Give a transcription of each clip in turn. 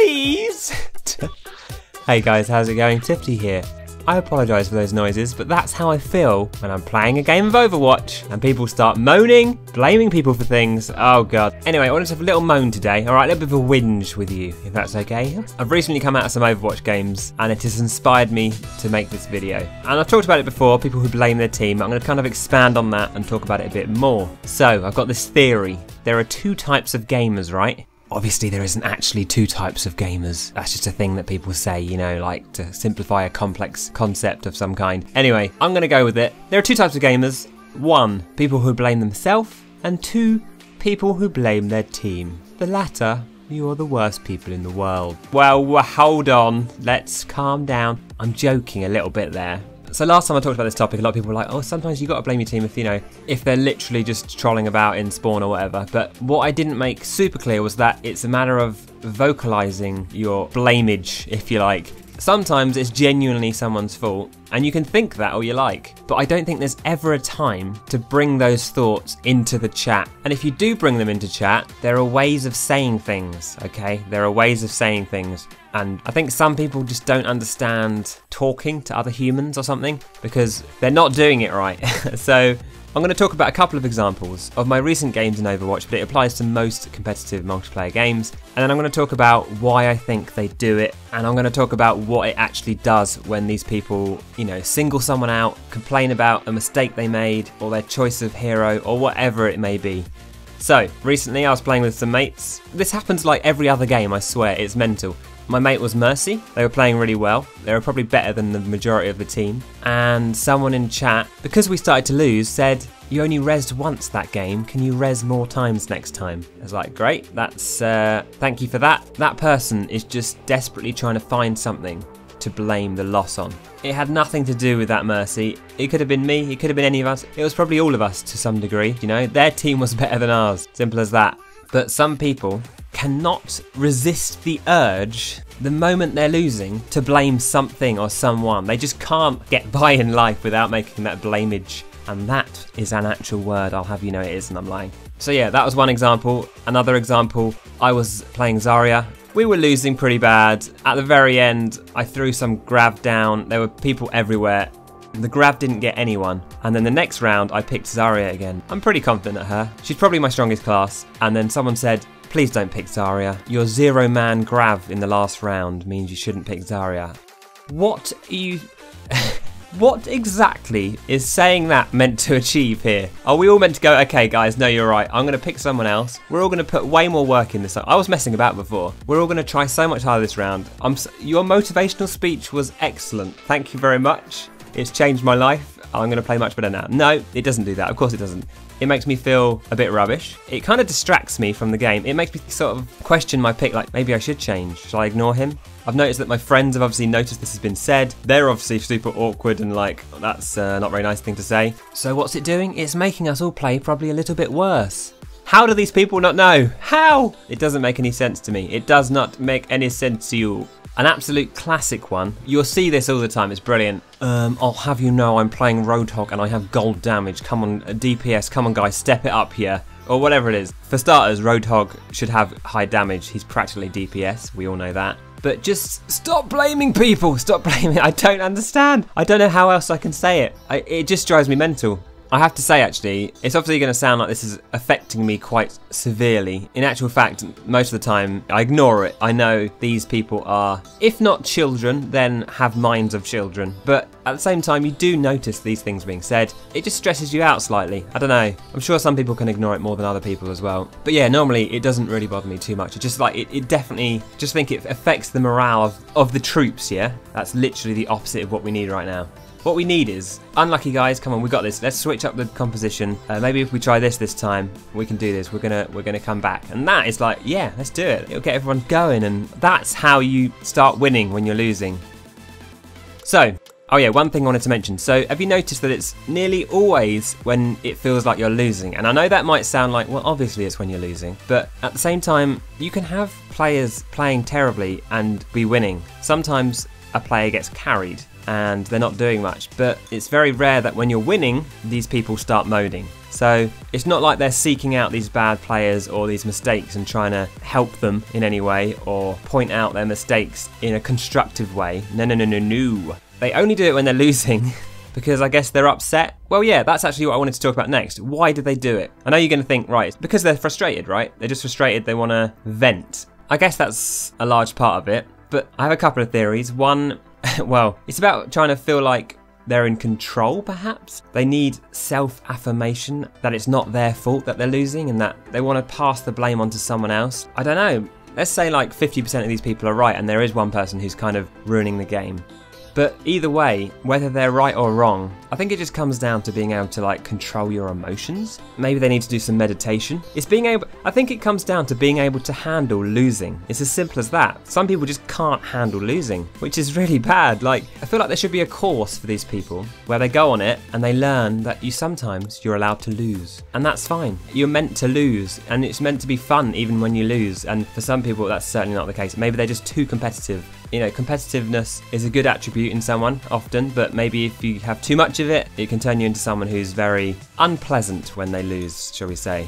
please. Hey guys, how's it going? Toofty here. I apologise for those noises, but that's how I feel when I'm playing a game of Overwatch and people start moaning, blaming people for things. Oh god. Anyway, I wanted to have a little moan today, alright, a little bit of a whinge with you, if that's okay. I've recently come out of some Overwatch games and it has inspired me to make this video. And I've talked about it before, people who blame their team. I'm going to kind of expand on that and talk about it a bit more. So, I've got this theory. There are two types of gamers, right? Obviously there isn't actually two types of gamers. That's just a thing that people say, you know, like to simplify a complex concept of some kind. Anyway, I'm going to go with it. There are two types of gamers. One, people who blame themselves, and two, people who blame their team. The latter, you're the worst people in the world. Well, hold on. Let's calm down. I'm joking a little bit there. So last time I talked about this topic, a lot of people were like, oh, sometimes you got to blame your team if, you know, if they're literally just trolling about in spawn or whatever. But what I didn't make super clear was that it's a matter of vocalizing your blamage, if you like. Sometimes it's genuinely someone's fault, and you can think that all you like, but I don't think there's ever a time to bring those thoughts into the chat. And if you do bring them into chat, there are ways of saying things, okay? There are ways of saying things. And I think some people just don't understand talking to other humans or something, because they're not doing it right. So I'm going to talk about a couple of examples of my recent games in Overwatch, but it applies to most competitive multiplayer games. And then I'm going to talk about why I think they do it, and I'm going to talk about what it actually does when these people, you know, single someone out, complain about a mistake they made, or their choice of hero, or whatever it may be. So, recently I was playing with some mates. This happens like every other game, I swear, it's mental. My mate was Mercy. They were playing really well. They were probably better than the majority of the team. And someone in chat, because we started to lose, said, you only rezzed once that game. Can you res more times next time? I was like, great. That's, thank you for that. That person is just desperately trying to find something to blame the loss on. It had nothing to do with that Mercy. It could have been me. It could have been any of us. It was probably all of us to some degree. You know, their team was better than ours. Simple as that. But some people cannot resist the urge the moment they're losing to blame something or someone. They just can't get by in life without making that blamage. And that is an actual word, I'll have you know it is, and I'm lying. So yeah, that was one example. Another example, I was playing Zarya. We were losing pretty bad. At the very end, I threw some grav down. There were people everywhere. The grab didn't get anyone. And then the next round, I picked Zarya again. I'm pretty confident at her. She's probably my strongest class. And then someone said, please don't pick Zarya. Your 0-man grav in the last round means you shouldn't pick Zarya. What are you... What exactly is saying that meant to achieve here? Are we all meant to go, okay guys, no you're right, I'm going to pick someone else. We're all going to put way more work in this. I was messing about before. We're all going to try so much harder this round. Your motivational speech was excellent. Thank you very much. It's changed my life. I'm going to play much better now. No, it doesn't do that. Of course it doesn't. It makes me feel a bit rubbish. It kind of distracts me from the game. It makes me sort of question my pick, like maybe I should change. Shall I ignore him? I've noticed that my friends have obviously noticed this has been said. They're obviously super awkward and like, that's not a very nice thing to say. So what's it doing? It's making us all play probably a little bit worse. How do these people not know? How? It doesn't make any sense to me. It does not make any sense to you. An absolute classic one. You'll see this all the time, it's brilliant. I'll have you know I'm playing Roadhog and I have gold damage. Come on, DPS, come on guys, step it up here. Or whatever it is. For starters, Roadhog should have high damage. He's practically DPS, we all know that. But just stop blaming people, stop blaming. I don't understand. I don't know how else I can say it. It just drives me mental. I have to say actually, it's obviously going to sound like this is affecting me quite severely. In actual fact, most of the time I ignore it. I know these people are, if not children, then have minds of children. But at the same time, you do notice these things being said. It just stresses you out slightly. I don't know. I'm sure some people can ignore it more than other people as well. But yeah, normally it doesn't really bother me too much. It's just like, it definitely, just think it affects the morale of the troops, yeah? That's literally the opposite of what we need right now. What we need is, unlucky guys, come on, we got this. Let's switch up the composition. Maybe if we try this time, we can do this. We're gonna come back. And that is like, yeah, let's do it. It'll get everyone going, and that's how you start winning when you're losing. So, oh yeah, one thing I wanted to mention. So, have you noticed that it's nearly always when it feels like you're losing? And I know that might sound like, well, obviously it's when you're losing. But at the same time, you can have players playing terribly and be winning. Sometimes a player gets carried and they're not doing much, but it's very rare that when you're winning, these people start moaning. So it's not like they're seeking out these bad players or these mistakes and trying to help them in any way or point out their mistakes in a constructive way. No. They only do it when they're losing because I guess they're upset. Well, yeah, that's actually what I wanted to talk about next. Why do they do it? I know you're going to think, right, it's because they're frustrated, right? They're just frustrated, they want to vent. I guess that's a large part of it, but I have a couple of theories. One, well, it's about trying to feel like they're in control, perhaps. They need self-affirmation that it's not their fault that they're losing and that they want to pass the blame onto someone else. I don't know. Let's say like 50% of these people are right and there is one person who's kind of ruining the game. But either way, whether they're right or wrong, I think it just comes down to being able to like control your emotions. Maybe they need to do some meditation. I think it comes down to being able to handle losing. It's as simple as that. Some people just can't handle losing, which is really bad. Like, I feel like there should be a course for these people where they go on it and they learn that sometimes you're allowed to lose. And that's fine. You're meant to lose and it's meant to be fun even when you lose. And for some people, that's certainly not the case. Maybe they're just too competitive. You know, competitiveness is a good attribute in someone often, but maybe if you have too much of it, it can turn you into someone who's very unpleasant when they lose, shall we say.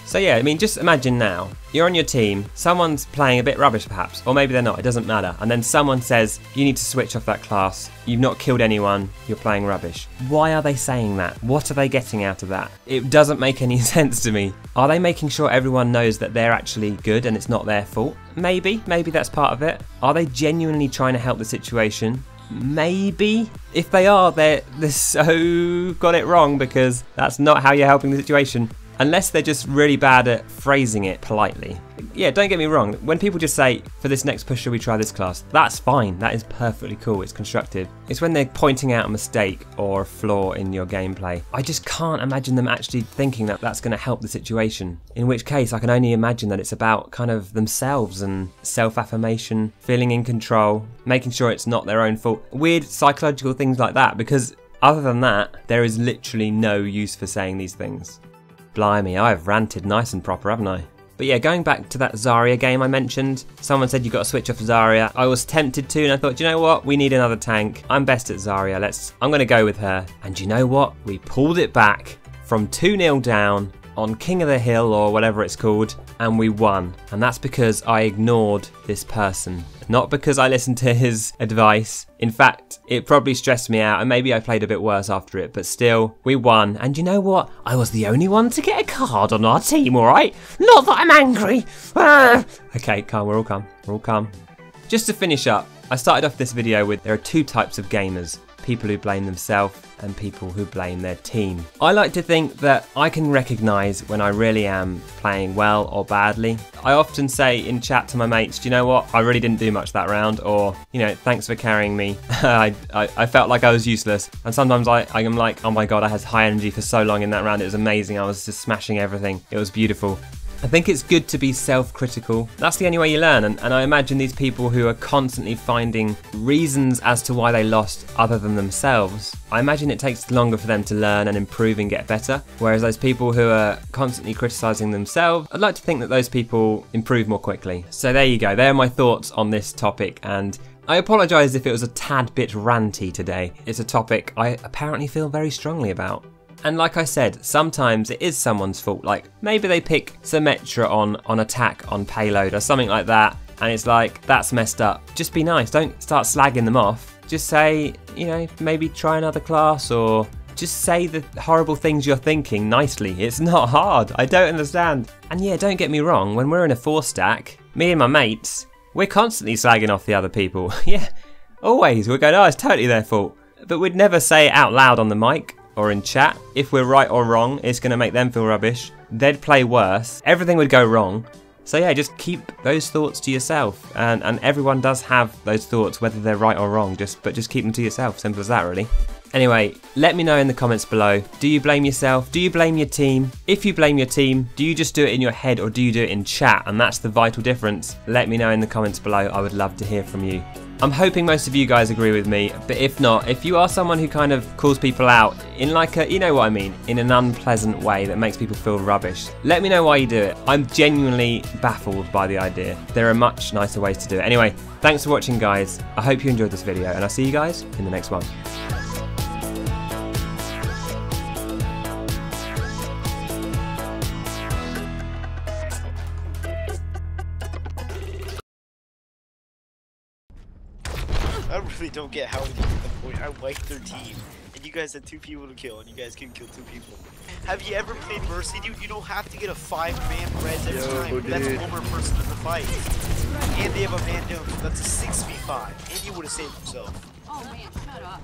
So yeah, I mean, just imagine now, you're on your team, someone's playing a bit rubbish perhaps, or maybe they're not, it doesn't matter, and then someone says, you need to switch off that class, you've not killed anyone, you're playing rubbish. Why are they saying that? What are they getting out of that? It doesn't make any sense to me. Are they making sure everyone knows that they're actually good and it's not their fault? Maybe that's part of it. Are they genuinely trying to help the situation? Maybe. If they are, they're so got it wrong because that's not how you're helping the situation. Unless they're just really bad at phrasing it politely. Yeah, don't get me wrong, when people just say, for this next push, should we try this class? That's fine, that is perfectly cool, it's constructive. It's when they're pointing out a mistake or a flaw in your gameplay. I just can't imagine them actually thinking that that's going to help the situation. In which case, I can only imagine that it's about kind of themselves and self-affirmation, feeling in control, making sure it's not their own fault. Weird psychological things like that, because other than that, there is literally no use for saying these things. Blimey, I've ranted nice and proper, haven't I? But yeah, going back to that Zarya game I mentioned, someone said you got to switch off Zarya. I was tempted to and I thought, you know what, we need another tank. I'm best at Zarya, I'm going to go with her. And you know what, we pulled it back from 2-0 down on King of the Hill or whatever it's called, and we won. And that's because I ignored this person. Not because I listened to his advice. In fact, it probably stressed me out and maybe I played a bit worse after it, but still, we won. And you know what? I was the only one to get a card on our team, alright? Not that I'm angry! Okay, calm, we're all calm. Just to finish up, I started off this video with there are two types of gamers. People who blame themselves and people who blame their team. I like to think that I can recognise when I really am playing well or badly. I often say in chat to my mates, do you know what, I really didn't do much that round, or, you know, thanks for carrying me. I felt like I was useless. And sometimes I am like, oh my god, I had high energy for so long in that round, it was amazing, I was just smashing everything, it was beautiful. I think it's good to be self-critical. That's the only way you learn, and I imagine these people who are constantly finding reasons as to why they lost other than themselves, I imagine it takes longer for them to learn and improve and get better, whereas those people who are constantly criticising themselves, I'd like to think that those people improve more quickly. So there you go, there are my thoughts on this topic, and I apologise if it was a tad bit ranty today. It's a topic I apparently feel very strongly about. And like I said, sometimes it is someone's fault, like maybe they pick Symmetra on attack on payload or something like that, and it's like, that's messed up. Just be nice, don't start slagging them off. Just say, you know, maybe try another class, or just say the horrible things you're thinking nicely. It's not hard, I don't understand. And yeah, don't get me wrong, when we're in a 4-stack, me and my mates, we're constantly slagging off the other people. Yeah, always, we're going, oh, it's totally their fault. But we'd never say it out loud on the mic or in chat. If we're right or wrong, it's going to make them feel rubbish. They'd play worse. Everything would go wrong. So yeah, just keep those thoughts to yourself. And everyone does have those thoughts, whether they're right or wrong, but just keep them to yourself. Simple as that, really. Anyway, let me know in the comments below. Do you blame yourself? Do you blame your team? If you blame your team, do you just do it in your head or do you do it in chat? And that's the vital difference. Let me know in the comments below. I would love to hear from you. I'm hoping most of you guys agree with me, but if not, if you are someone who kind of calls people out in like a, you know what I mean, in an unpleasant way that makes people feel rubbish, let me know why you do it. I'm genuinely baffled by the idea. There are much nicer ways to do it. Anyway, thanks for watching, guys. I hope you enjoyed this video, and I'll see you guys in the next one. I really don't get how we get to the point. I wiped their team, and you guys had 2 people to kill, and you guys couldn't kill 2 people. Have you ever played Mercy, dude? You don't have to get a 5-man res every time. Dude. That's one more person in the fight. And they have a man down, so that's a 6v5. And you would have saved himself. Oh man, shut up.